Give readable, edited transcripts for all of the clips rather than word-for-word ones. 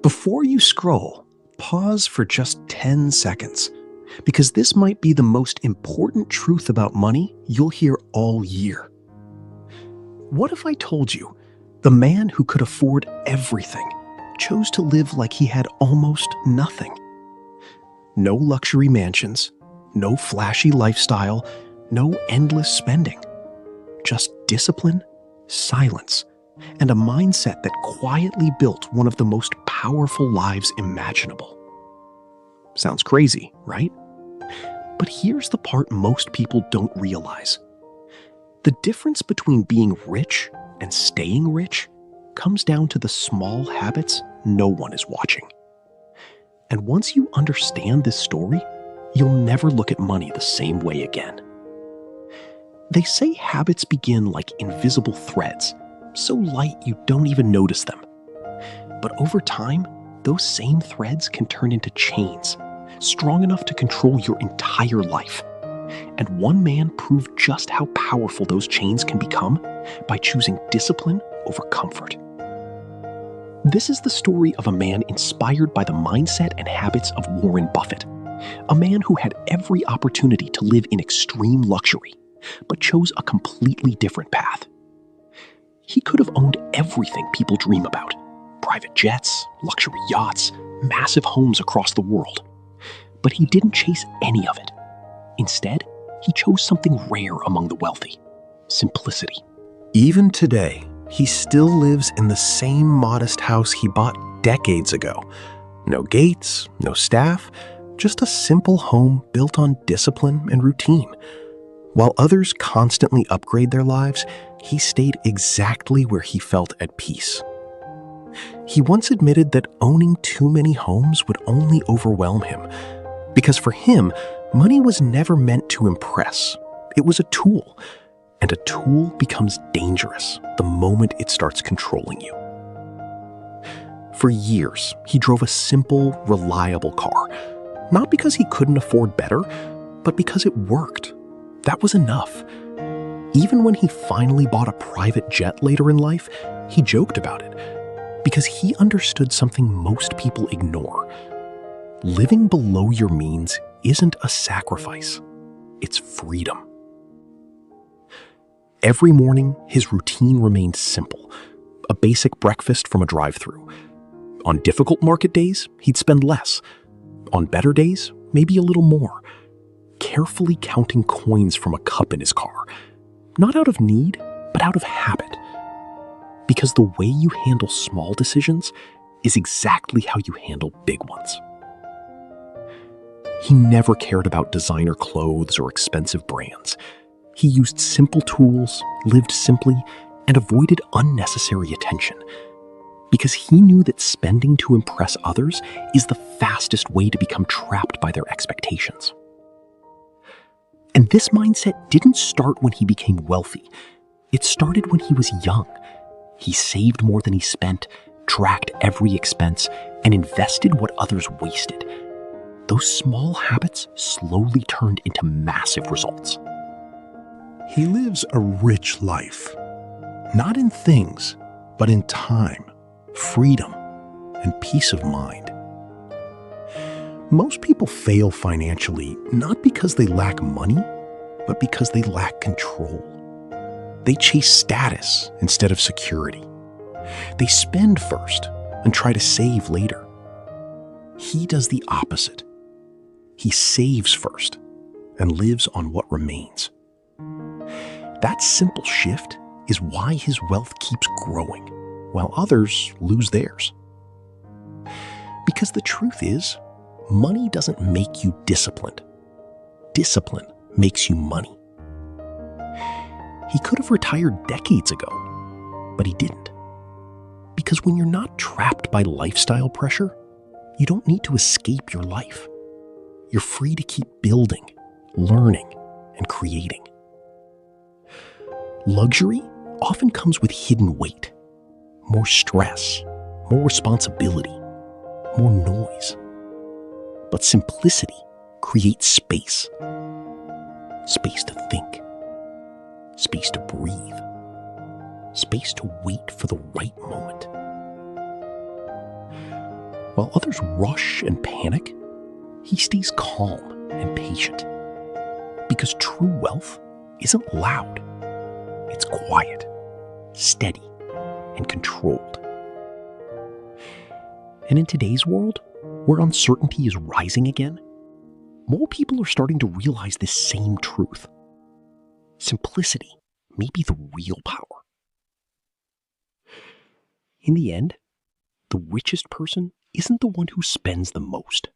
Before you scroll, pause for just 10 seconds, because this might be the most important truth about money you'll hear all year. What if I told you the man who could afford everything chose to live like he had almost nothing? No luxury mansions, no flashy lifestyle, no endless spending. Just discipline, silence, and a mindset that quietly built one of the most powerful lives imaginable. Sounds crazy, right? But here's the part most people don't realize. The difference between being rich and staying rich comes down to the small habits no one is watching. And once you understand this story, you'll never look at money the same way again. They say habits begin like invisible threads, so light you don't even notice them. But over time, those same threads can turn into chains, strong enough to control your entire life. And one man proved just how powerful those chains can become by choosing discipline over comfort. This is the story of a man inspired by the mindset and habits of Warren Buffett, a man who had every opportunity to live in extreme luxury, but chose a completely different path. He could have owned everything people dream about: private jets, luxury yachts, massive homes across the world. But he didn't chase any of it. Instead, he chose something rare among the wealthy: simplicity. Even today, he still lives in the same modest house he bought decades ago. No gates, no staff, just a simple home built on discipline and routine. While others constantly upgrade their lives, he stayed exactly where he felt at peace. He once admitted that owning too many homes would only overwhelm him, because for him, money was never meant to impress. It was a tool, and a tool becomes dangerous the moment it starts controlling you. For years, he drove a simple, reliable car, not because he couldn't afford better, but because it worked. That was enough. Even when he finally bought a private jet later in life, he joked about it, because he understood something most people ignore. Living below your means isn't a sacrifice, it's freedom. Every morning, his routine remained simple: a basic breakfast from a drive-thru. On difficult market days, he'd spend less. On better days, maybe a little more, carefully counting coins from a cup in his car, not out of need, but out of habit. Because the way you handle small decisions is exactly how you handle big ones. He never cared about designer clothes or expensive brands. He used simple tools, lived simply, and avoided unnecessary attention, because he knew that spending to impress others is the fastest way to become trapped by their expectations. And this mindset didn't start when he became wealthy. It started when he was young. He saved more than he spent, tracked every expense, and invested what others wasted. Those small habits slowly turned into massive results. He lives a rich life, not in things, but in time, freedom, and peace of mind. Most people fail financially not because they lack money, but because they lack control. They chase status instead of security. They spend first and try to save later. He does the opposite. He saves first and lives on what remains. That simple shift is why his wealth keeps growing, while others lose theirs. Because the truth is, money doesn't make you disciplined. Discipline makes you money. He could have retired decades ago, but he didn't. Because when you're not trapped by lifestyle pressure, you don't need to escape your life. You're free to keep building, learning, and creating. Luxury often comes with hidden weight, more stress, more responsibility, more noise. But simplicity creates space. Space to think. Space to breathe. Space to wait for the right moment. While others rush and panic, he stays calm and patient. Because true wealth isn't loud. It's quiet, steady, and controlled. And in today's world, where uncertainty is rising again, more people are starting to realize this same truth. Simplicity may be the real power. In the end, the richest person isn't the one who spends the most.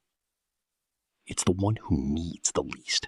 It's the one who needs the least.